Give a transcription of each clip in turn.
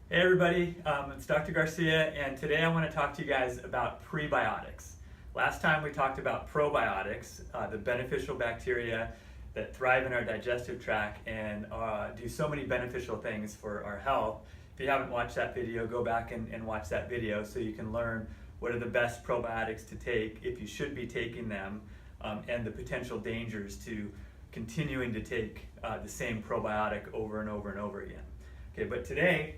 Hey everybody, it's Dr. Garcia, and today I want to talk to you guys about prebiotics. Last time we talked about probiotics, the beneficial bacteria that thrive in our digestive tract and do so many beneficial things for our health. If you haven't watched that video, go back and watch that video so you can learn what are the best probiotics to take, if you should be taking them, and the potential dangers to continuing to take the same probiotic over and over and over again. Okay, but today,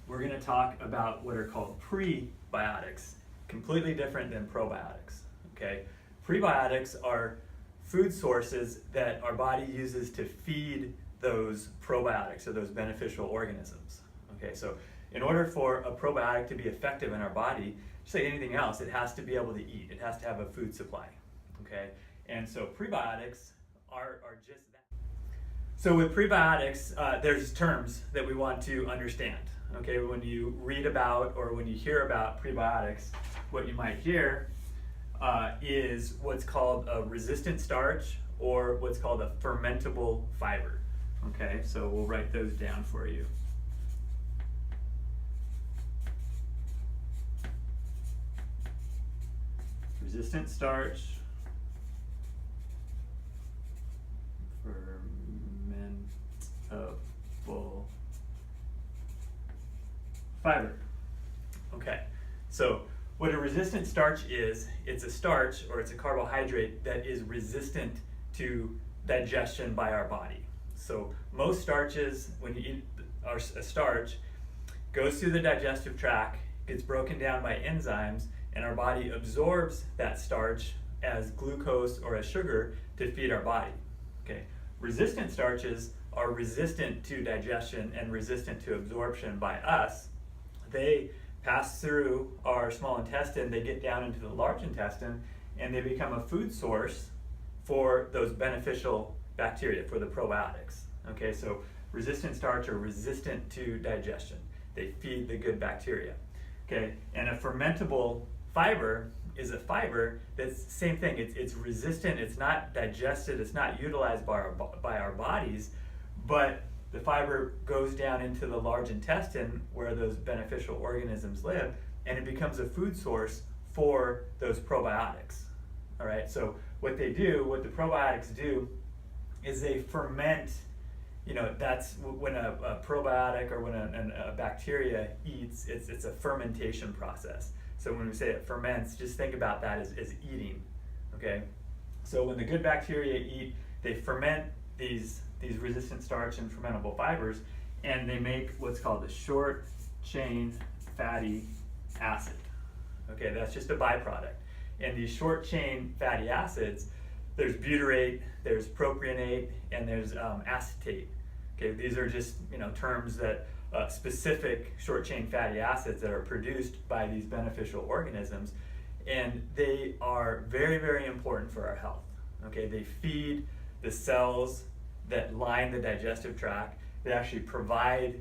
we're going to talk about what are called prebiotics, completely different than probiotics. Okay, prebiotics are food sources that our body uses to feed those probiotics or those beneficial organisms. Okay, so in order for a probiotic to be effective in our body, just like anything else, it has to be able to eat. It has to have a food supply. Okay, and so prebiotics are just that. So with prebiotics, there's terms that we want to understand. Okay, when you read about or when you hear about prebiotics, what you might hear is what's called a resistant starch or what's called a fermentable fiber. Okay, so we'll write those down for you. Resistant starch, fermentable fiber. Okay, so what a resistant starch is, it's a starch or it's a carbohydrate that is resistant to digestion by our body. So most starches, when you eat a starch, goes through the digestive tract, gets broken down by enzymes, and our body absorbs that starch as glucose or as sugar to feed our body. Okay, resistant starches are resistant to digestion and resistant to absorption by us. They pass through our small intestine, they get down into the large intestine, and they become a food source for those beneficial bacteria, for the probiotics. Okay, so resistant starch are resistant to digestion. They feed the good bacteria. Okay, and a fermentable fiber is a fiber that's the same thing. It's resistant, it's not digested, it's not utilized by our bodies, but the fiber goes down into the large intestine where those beneficial organisms live, and it becomes a food source for those probiotics. All right, so what the probiotics do is they ferment. You know, that's when a probiotic or when a bacteria eats, it's a fermentation process. So when we say it ferments, just think about that as eating. Okay, so when the good bacteria eat, they ferment these resistant starch and fermentable fibers, and they make what's called a short chain fatty acid. Okay, that's just a byproduct. And these short chain fatty acids, there's butyrate, there's propionate, and there's acetate. Okay, these are just terms that specific short chain fatty acids that are produced by these beneficial organisms, and they are very, very important for our health. Okay, they feed the cells that line the digestive tract. They actually provide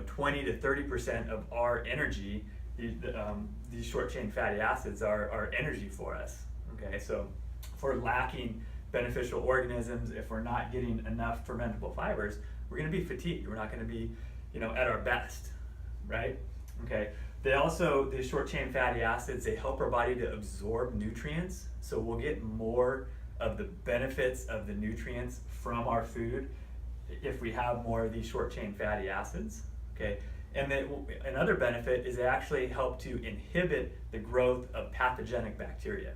20 to 30% of our energy. These short chain fatty acids are energy for us. Okay, so if we're lacking beneficial organisms, if we're not getting enough fermentable fibers, we're going to be fatigued. We're not going to be at our best, right? Okay, these short chain fatty acids, they help our body to absorb nutrients, so we'll get more of the benefits of the nutrients from our food if we have more of these short chain fatty acids. Okay, and then another benefit is they actually help to inhibit the growth of pathogenic bacteria.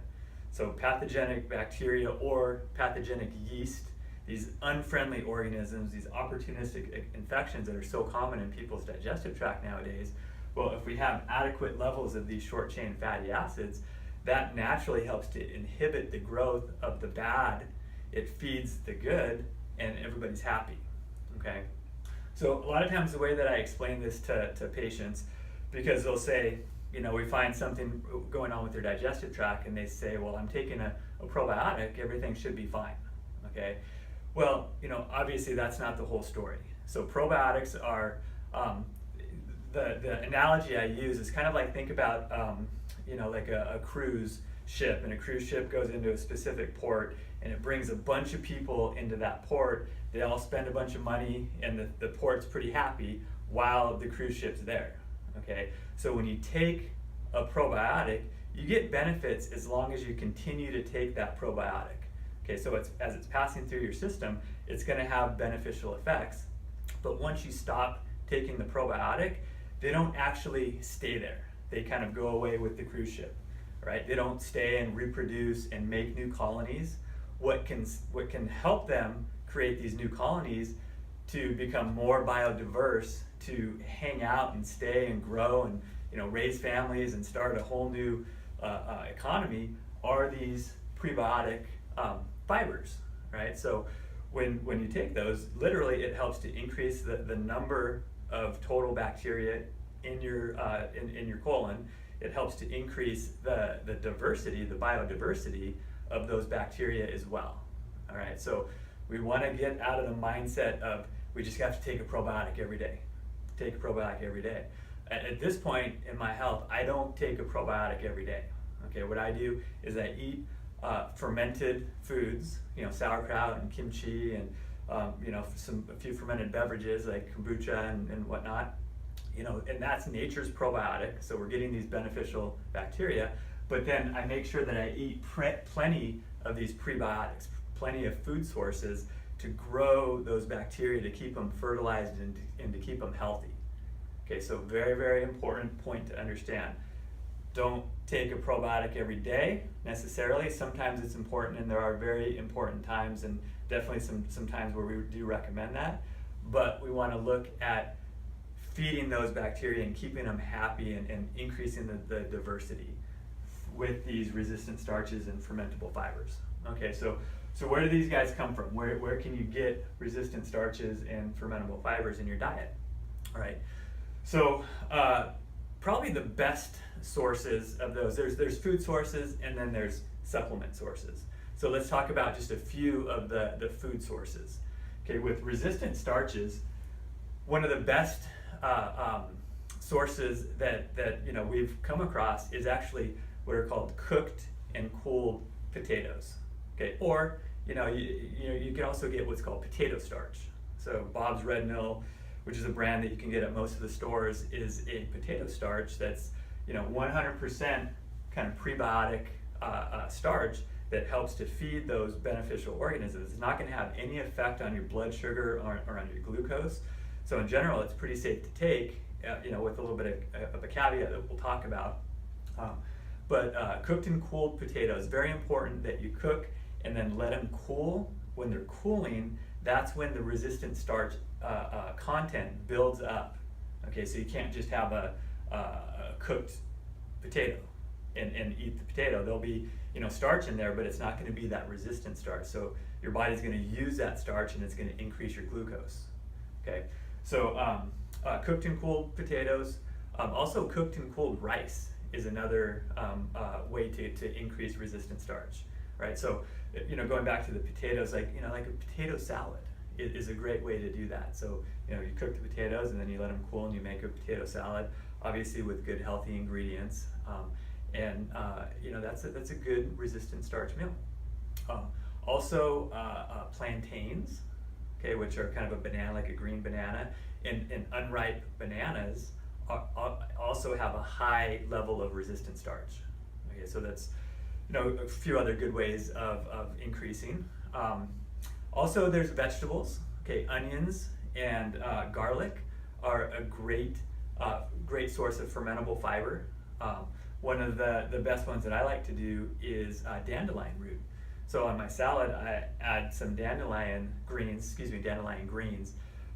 So pathogenic bacteria or pathogenic yeast, these unfriendly organisms, these opportunistic infections that are so common in people's digestive tract nowadays, well, if we have adequate levels of these short chain fatty acids, that naturally helps to inhibit the growth of the bad. It feeds the good, and everybody's happy. Okay, so a lot of times the way that I explain this to patients, because they'll say, we find something going on with their digestive tract, and they say, well, I'm taking a probiotic, everything should be fine. Okay, well, obviously that's not the whole story. So probiotics are, the analogy I use is kind of like, think about like a cruise ship, and a cruise ship goes into a specific port, and it brings a bunch of people into that port. They all spend a bunch of money, and the port's pretty happy while the cruise ship's there. Okay, so when you take a probiotic, you get benefits as long as you continue to take that probiotic. Okay, so as it's passing through your system, it's going to have beneficial effects. But once you stop taking the probiotic, they don't actually stay there. They kind of go away with the cruise ship, right? They don't stay and reproduce and make new colonies. What can help them create these new colonies to become more biodiverse, to hang out and stay and grow and raise families and start a whole new economy, are these prebiotic fibers, right? So when you take those, literally it helps to increase the number of total bacteria in your colon. It helps to increase the diversity, the biodiversity of those bacteria as well. All right, so we want to get out of the mindset of we just have to take a probiotic every day. Take a probiotic every day. At this point in my health, I don't take a probiotic every day. Okay, what I do is I eat fermented foods, sauerkraut and kimchi, and a few fermented beverages like kombucha and whatnot. And that's nature's probiotic, so we're getting these beneficial bacteria. But then I make sure that I eat plenty of these prebiotics, plenty of food sources to grow those bacteria, to keep them fertilized and to keep them healthy. Okay, so very, very important point to understand. Don't take a probiotic every day necessarily. Sometimes it's important, and there are very important times, and definitely some times where we do recommend that. But we want to look at feeding those bacteria and keeping them happy and increasing the diversity with these resistant starches and fermentable fibers. Okay, so where do these guys come from? Where can you get resistant starches and fermentable fibers in your diet? All right, so probably the best sources of those, there's food sources, and then there's supplement sources. So let's talk about just a few of the food sources. Okay, with resistant starches, one of the best sources that we've come across is actually what are called cooked and cooled potatoes. Okay, or you can also get what's called potato starch. So Bob's Red Mill, which is a brand that you can get at most of the stores, is a potato starch that's 100% kind of prebiotic starch that helps to feed those beneficial organisms. It's not going to have any effect on your blood sugar or on your glucose. So in general, it's pretty safe to take, with a little bit of a caveat that we'll talk about. But cooked and cooled potatoes, very important that you cook and then let them cool. When they're cooling, that's when the resistant starch content builds up. Okay, so you can't just have a cooked potato and eat the potato. There'll be starch in there, but it's not going to be that resistant starch. So your body's going to use that starch, and it's going to increase your glucose. Okay, so cooked and cooled potatoes, also cooked and cooled rice is another way to increase resistant starch. Right, so going back to the potatoes, like a potato salad is a great way to do that. So you cook the potatoes and then you let them cool and you make a potato salad, obviously with good healthy ingredients, and that's a good resistant starch meal. Also plantains, okay, which are kind of a banana, like a green banana, and unripe bananas also have a high level of resistant starch. Okay, so that's a few other good ways of increasing. Also, there's vegetables. Okay, onions and garlic are a great source of fermentable fiber. One of the best ones that I like to do is dandelion root. So on my salad, I add some dandelion greens.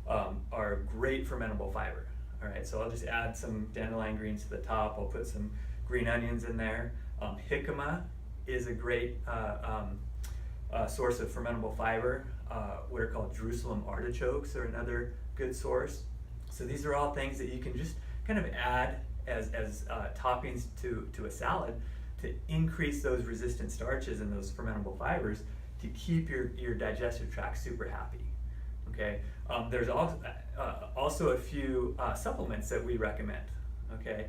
Are a great fermentable fiber. All right, so I'll just add some dandelion greens to the top. I'll put some green onions in there. Jicama is a great source of fermentable fiber. What are called Jerusalem artichokes are another good source. So these are all things that you can just kind of add as toppings to a salad to increase those resistant starches and those fermentable fibers to keep your digestive tract super happy. Okay, there's also a few supplements that we recommend. Okay,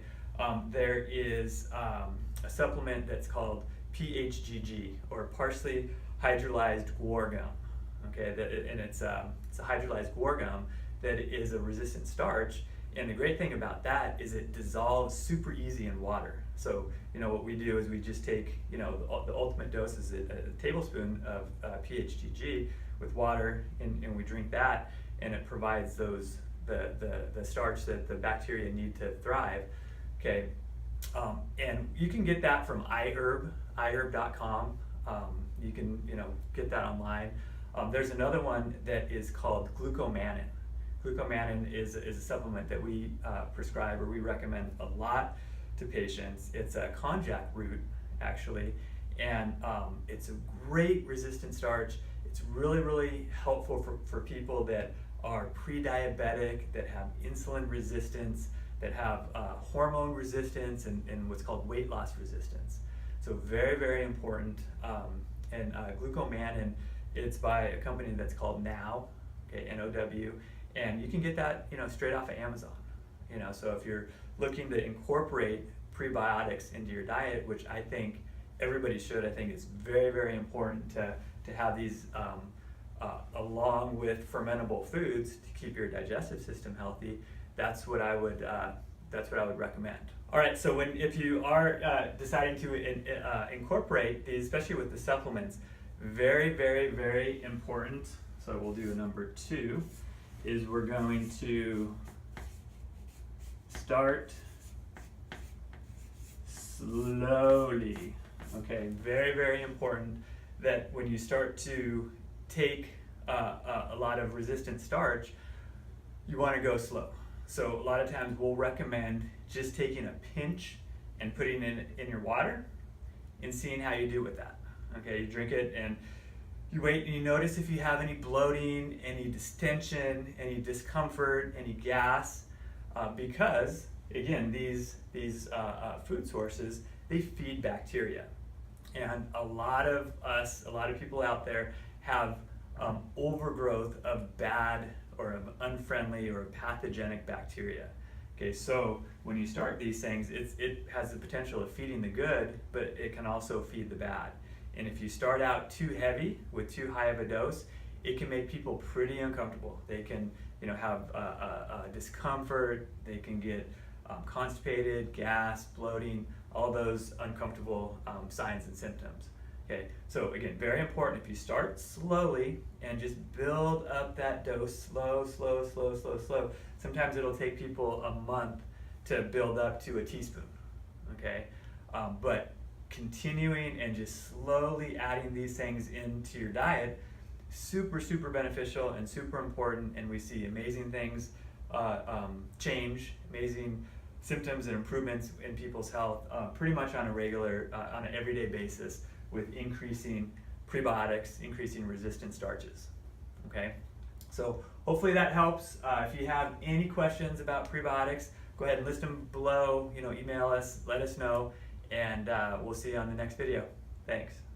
there is a supplement that's called PHGG, or partially hydrolyzed guar gum. Okay, and it's a hydrolyzed guar gum that is a resistant starch, And the great thing about that is it dissolves super easy in water. So, what we do is we just take, the ultimate dose is a tablespoon of PHGG with water, and we drink that, and it provides the starch that the bacteria need to thrive. Okay, and you can get that from iherb.com. You can get that online. There's another one that is called Glucomannan. Glucomannan is a supplement that we prescribe, or we recommend a lot to patients. It's a konjac root, actually, and it's a great resistant starch. It's really, really helpful for people that are pre-diabetic, that have insulin resistance, that have hormone resistance, and what's called weight loss resistance. So very, very important. And Glucomannan, it's by a company that's called Now, okay, N-O-W, and you can get that straight off of Amazon. So if you're looking to incorporate prebiotics into your diet, which I think everybody should, I think it's very, very important to have these along with fermentable foods to keep your digestive system healthy. That's what I would recommend. All right, so if you are deciding to incorporate these, especially with the supplements, very, very, very important. So we'll do number 2, is we're going to start slowly. Okay, very, very important that when you start to take a lot of resistant starch, you want to go slow. So a lot of times we'll recommend just taking a pinch and putting it in your water and seeing how you do with that. Okay, you drink it and you wait and you notice if you have any bloating, any distension, any discomfort, any gas, because again, these food sources, they feed bacteria. And a lot of people out there have overgrowth of bad or of unfriendly or pathogenic bacteria. Okay, so when you start these things, it has the potential of feeding the good, but it can also feed the bad. And if you start out too heavy with too high of a dose, it can make people pretty uncomfortable. They can have discomfort, they can get constipated, gas, bloating, all those uncomfortable signs and symptoms. Okay, so again, very important, if you start slowly and just build up that dose, slow. Sometimes it'll take people a month to build up to a teaspoon, okay? But continuing and just slowly adding these things into your diet, super, super beneficial and super important, and we see amazing things change, amazing symptoms and improvements in people's health pretty much on an everyday basis, with increasing prebiotics, increasing resistant starches. Okay, so hopefully that helps. If you have any questions about prebiotics, go ahead and list them below. Email us, let us know, and we'll see you on the next video. Thanks.